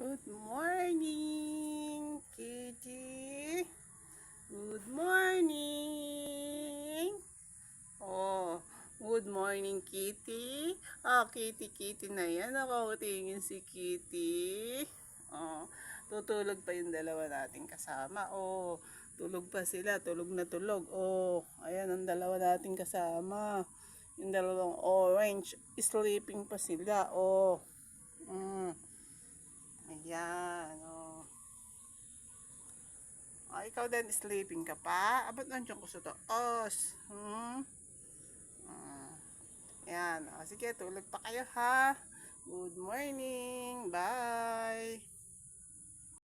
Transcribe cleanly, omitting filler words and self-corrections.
Good morning, Kitty. Good morning. Oh, good morning, Kitty. Kitty na yan. Nakautingin si Kitty. Tutulog pa yung dalawa nating kasama. Tulog pa sila. Tulog na tulog. Ayan ang dalawa nating kasama. Yung dalawang orange. Sleeping pa sila. Ayan, ikaw din, sleeping ka pa? Ba't nandiyan ko sa taas? Ayan, sige, tulog pa kayo ha. Good morning, bye.